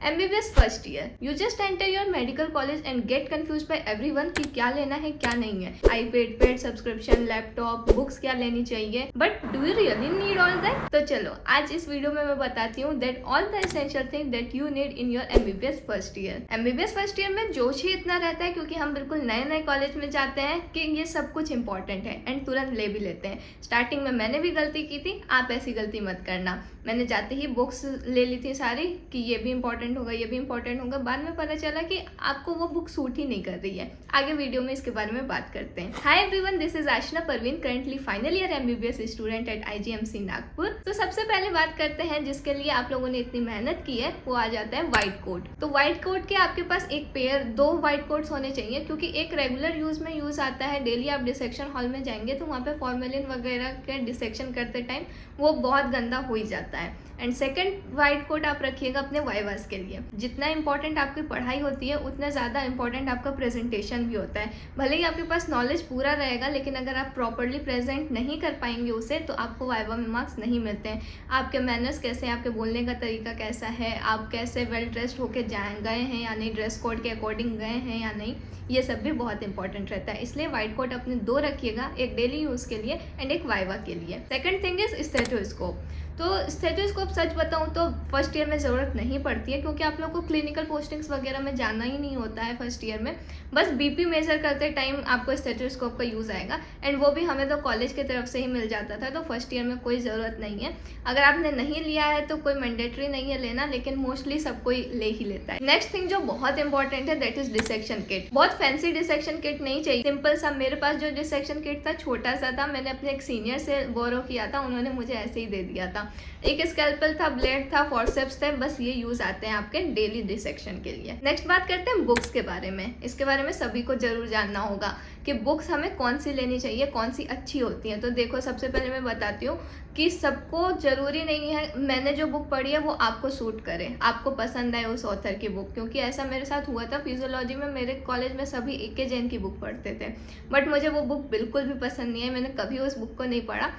MBBS first year, you just enter your medical college and get confuse by everyone कि क्या लेना है क्या नहीं है। IPad, paid subscription, laptop, books क्या लेनी चाहिए, but do you really need all that? तो चलो आज इस वीडियो में मैं बताती हूँ that all the essential thing that you need in your MBBS first year. MBBS first year में जोश ही इतना रहता है क्योंकि हम बिल्कुल नए नए कॉलेज में जाते हैं कि ये सब कुछ इंपॉर्टेंट है एंड तुरंत ले भी लेते हैं। स्टार्टिंग में मैंने भी गलती की थी, आप ऐसी गलती मत करना। मैंने जाते ही बुक्स ले ली थी सारी कि ये भी इंपॉर्टेंट होगा, ये भी इंपॉर्टेंट होगा। बाद में पता चला कि आपको वो बुक सूट ही नहीं कर रही है। आगे वीडियो में इसके बारे में बात करते हैं। Hi everyone, this is Aashna Parveen, currently final year MBBS student at IGMC Nagpur. तो सबसे पहले बात करते हैं जिसके लिए आप लोगों ने इतनी मेहनत की है, वो आ जाता है व्हाइट कोट। तो व्हाइट कोट के आपके पास एक पेयर, 2 व्हाइट कोट्स होने चाहिए क्योंकि एक रेगुलर यूज में यूज आता है। डेली आप डिसेक्शन हॉल में जाएंगे तो वहाँ पे फॉर्मेलिन वगैरह के डिसेक्शन करते टाइम वो बहुत गंदा हो ही जाता है। एंड सेकंड व्हाइट कोट आप रखिएगा अपने वाइवास के लिए। जितना इंपॉर्टेंट आपकी पढ़ाई होती है उतना ज़्यादा इंपॉर्टेंट आपका प्रेजेंटेशन भी होता है। भले ही आपके पास नॉलेज पूरा रहेगा लेकिन अगर आप प्रॉपरली प्रेजेंट नहीं कर पाएंगे उसे तो आपको वाइवा में मार्क्स नहीं मिलते हैं। आपके मैनर्स कैसे हैं, आपके बोलने का तरीका कैसा है, आप कैसे वेल ड्रेस्ड होकर गए हैं या नहीं, ड्रेस कोड के अकॉर्डिंग गए हैं या नहीं, ये सब भी बहुत इंपॉर्टेंट रहता है। इसलिए व्हाइट कोट अपने 2 रखिएगा, एक डेली यूज़ के लिए एंड एक वाइवा के लिए। Second thing is stethoscope. तो स्टेथोस्कोप सच बताऊं तो फर्स्ट ईयर में ज़रूरत नहीं पड़ती है क्योंकि आप लोग को क्लिनिकल पोस्टिंग्स वगैरह में जाना ही नहीं होता है फर्स्ट ईयर में। बस बीपी मेजर करते टाइम आपको स्टेथोस्कोप का यूज़ आएगा एंड वो भी हमें तो कॉलेज की तरफ से ही मिल जाता था, तो फर्स्ट ईयर में कोई ज़रूरत नहीं है। अगर आपने नहीं लिया है तो कोई मैंडेटरी नहीं है लेना, लेकिन मोस्टली सब कोई ले ही लेता है। नेक्स्ट थिंग जो बहुत इंपॉर्टेंट है दैट इज डिसेक्शन किट। बहुत फैंसी डिसेक्शन किट नहीं चाहिए, सिंपल सा। मेरे पास जो डिसेक्शन किट था छोटा सा था, मैंने अपने एक सीनियर से बोरो किया था, उन्होंने मुझे ऐसे ही दे दिया था। एक स्कैल्पल था, ब्लेड था, फॉरसेप्स थे, बस ये यूज आते हैं आपके डेली डिसेक्शन के लिए। नेक्स्ट बात करते हैं बुक्स के बारे में। इसके बारे में सभी को जरूर जानना होगा कि बुक्स हमें कौन सी लेनी चाहिए, कौन सी अच्छी होती हैं। तो देखो, सबसे पहले मैं बताती हूँ कि सबको जरूरी नहीं है मैंने जो बुक पढ़ी है वो आपको सूट करे, आपको पसंद आए उस ऑथर की बुक। क्योंकि ऐसा मेरे साथ हुआ था फिजियोलॉजी में। मेरे कॉलेज में सभी AK जैन की बुक पढ़ते थे बट मुझे वो बुक बिल्कुल भी पसंद नहीं है, मैंने कभी उस बुक को नहीं पढ़ा।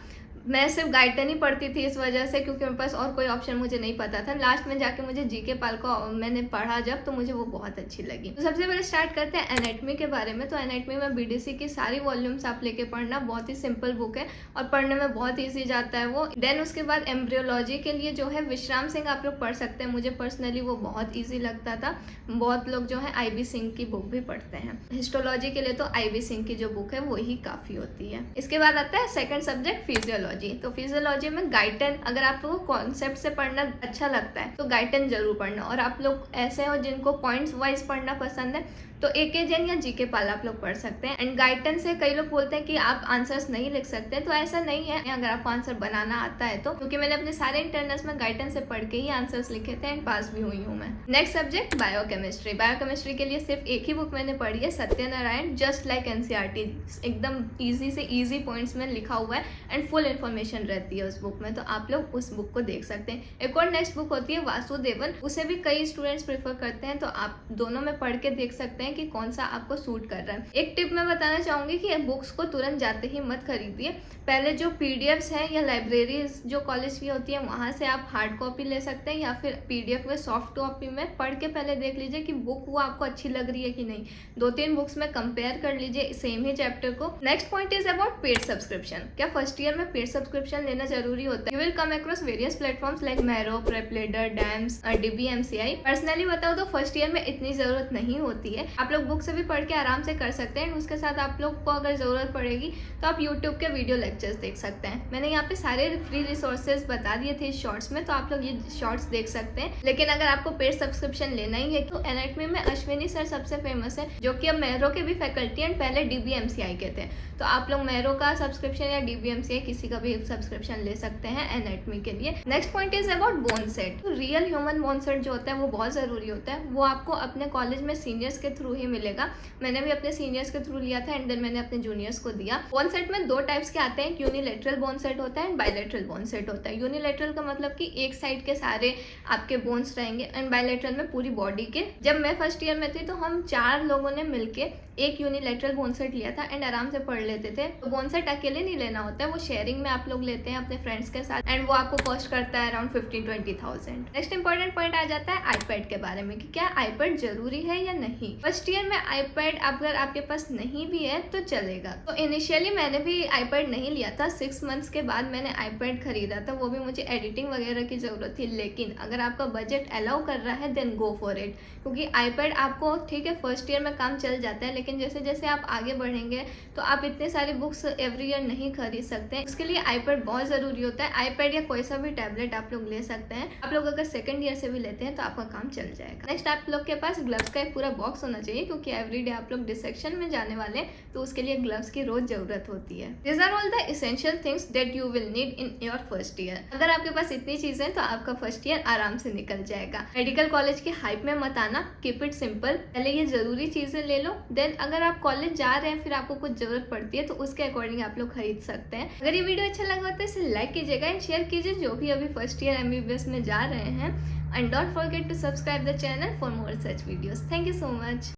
मैं सिर्फ गाइटन ही पढ़ती थी इस वजह से क्योंकि मेरे पास और कोई ऑप्शन मुझे नहीं पता था। लास्ट में जाके मुझे GK पाल को मैंने पढ़ा जब, तो मुझे वो बहुत अच्छी लगी। तो सबसे पहले स्टार्ट करते हैं एनाटॉमी के बारे में। तो एनाटॉमी में BDC की सारी वॉल्यूम्स आप लेके पढ़ना, बहुत ही सिंपल बुक है और पढ़ने में बहुत ईजी जाता है वो। देन उसके बाद एम्ब्रियोलॉजी के लिए जो है विश्राम सिंह आप लोग पढ़ सकते हैं, मुझे पर्सनली वो बहुत ईजी लगता था। बहुत लोग जो है IB सिंह की बुक भी पढ़ते हैं। हिस्टोलॉजी के लिए तो IB सिंह की जो बुक है वो ही काफी होती है। इसके बाद आता है सेकंड सब्जेक्ट फिजियोलॉजी। तो फिजियोलॉजी में गाइटन, अगर आप लोगों को कॉन्सेप्ट से पढ़ना अच्छा लगता है तो गाइटन जरूर पढ़ना। और आप लोग ऐसे हो जिनको पॉइंट्स वाइज पढ़ना पसंद है तो AK जैन या GK पाल आप लोग पढ़ सकते हैं। एंड गाइटन से कई लोग बोलते हैं कि आप आंसर्स नहीं लिख सकते, तो ऐसा नहीं है अगर आपको आंसर बनाना आता है तो। क्योंकि मैंने अपने सारे इंटरनल्स में गाइटन से पढ़ के ही आंसर्स लिखे थे एंड पास भी हुई हूँ मैं। Next subject biochemistry. बायोकेमिस्ट्री के लिए सिर्फ एक ही बुक मैंने पढ़ी है, सत्यनारायण, जस्ट लाइक NCERT। एकदम ईजी से ईजी पॉइंट्स में लिखा हुआ है एंड फुल इन्फॉर्मेशन रहती है उस बुक में, तो आप लोग उस बुक को देख सकते हैं। एक और नेक्स्ट बुक होती है वासुदेवन, उसे भी कई स्टूडेंट्स प्रेफर करते हैं, तो आप दोनों में पढ़ के देख सकते हैं कि कौन सा आपको सूट कर रहा है। एक टिप मैं बताना चाहूंगी कि बुक्स को तुरंत जाते ही मत खरीदिए। पहले जो PDFs हैं या लाइब्रेरीज जो कॉलेज की होती है वहां से आप हार्ड कॉपी ले सकते हैं या फिर PDF में सॉफ्ट कॉपी में पढ़ के पहले देख लीजिए कि बुक वो आपको अच्छी लग रही है कि नहीं। 2-3 बुक्स में कंपेयर कर लीजिए सेम ही चैप्टर को। Next point is about paid subscription. क्या फर्स्ट ईयर में पेड सब्सक्रिप्शन लेना जरूरी होता है? You will come across various platforms like Marrow, PrepLadder, DAMS, DBMCI। Personally बताओ तो फर्स्ट ईयर में इतनी जरूरत नहीं होती है। आप लोग बुक से भी पढ़ के आराम से कर सकते हैं। उसके साथ आप लोग को अगर ज़रूरत पड़ेगी तो आप YouTube के वीडियो लेक्चर्स देख सकते हैं। मैंने यहाँ पे सारे फ्री रिसोर्सेज बता दिए थे शॉर्ट्स में, तो आप लोग ये शॉर्ट्स देख सकते हैं। लेकिन अगर आपको पेड सब्सक्रिप्शन लेना ही है तो एनाटॉमी में अश्विनी सर सबसे फेमस है, जो कि अब मैरो के भी फैकल्टी एंड पहले DBMCI के थे। तो आप लोग मैरो का सब्सक्रिप्शन या DBMCI किसी का भी सब्सक्रिप्शन ले सकते हैं एनाटॉमी के लिए। Next point is about bone set. तो रियल ह्यूमन बोन सेट जो होता है वो बहुत ज़रूरी होता है। वो आपको अपने कॉलेज में सीनियर्स के थ्रू ही मिलेगा। मैंने भी अपने सीनियर्स के थ्रू लिया था एंड देन मैंने अपने जूनियर्स को दिया। बोन सेट में 2 टाइप्स के आते हैं, यूनिलेटरल बोन सेट होता है एंड बायलेटरल बोन सेट होता है। यूनिलेटरल का मतलब कि एक साइड के सारे आपके बोन्स रहेंगे एंड बायलेटरल में पूरी बॉडी के। जब मैं फर्स्ट ईयर में थी तो हम 4 लोगों ने मिलके एक यूनिलेटरल बोन सेट लिया था एंड आराम से पढ़ लेते थे। तो बोन सेट अकेले नहीं लेना होता है, वो शेयरिंग में में आप लोग लेते हैं अपने फ्रेंड्स के साथ, एंड वो आपको कॉस्ट करता है अराउंड 15-20,000। नेक्स्ट इंपॉर्टेंट पॉइंट आ जाता है आईपैड के बारे में कि क्या आईपैड जरूरी है या नहीं। फर्स्ट ईयर में आईपैड अगर आपके पास नहीं भी है तो चलेगा। तो इनिशियली मैंने भी आईपैड नहीं लिया था, 6 मंथ्स के बाद मैंने आईपैड खरीदा था, वो भी मुझे एडिटिंग वगैरह की जरूरत थी। लेकिन अगर आपका बजट अलाउ कर रहा है देन गो फॉर इट, क्योंकि आईपैड आपको ठीक है फर्स्ट ईयर में काम चल जाता है, लेकिन जैसे जैसे आप आगे बढ़ेंगे तो आप इतने सारी बुक्स एवरी ईयर नहीं खरीद सकते। उसके लिए आईपैड बहुत जरूरी होता है। आईपैड या कोई सा भी टैबलेट आप लोग ले सकते हैं। आप लोग अगर सेकंड ईयर से भी लेते हैं तो आपका काम चल जाएगा। नेक्स्ट आप लोग के पास ग्लव्स का एक पूरा बॉक्स होना चाहिए, क्योंकि एवरीडे आप लोग डिसेक्शन में जाने वाले तो उसके लिए ग्लव्स की रोज जरूरत होती है। This are all the essential things that you will need in your first year. अगर आपके पास इतनी चीजें तो आपका फर्स्ट ईयर आराम से निकल जाएगा। मेडिकल कॉलेज की हाइप में मत आना, कीप इट सिंपल। पहले ये जरूरी चीजें ले लो, देन अगर आप कॉलेज जा रहे हैं फिर आपको कुछ जरूरत पड़ती है तो उसके अकॉर्डिंग आप लोग खरीद सकते हैं। अगर ये वीडियो अच्छा लगा तो इसे लाइक कीजिएगा एंड शेयर कीजिए जो भी अभी फर्स्ट ईयर MBBS में जा रहे हैं, and don't forget to subscribe the channel for more such videos. Thank you so much.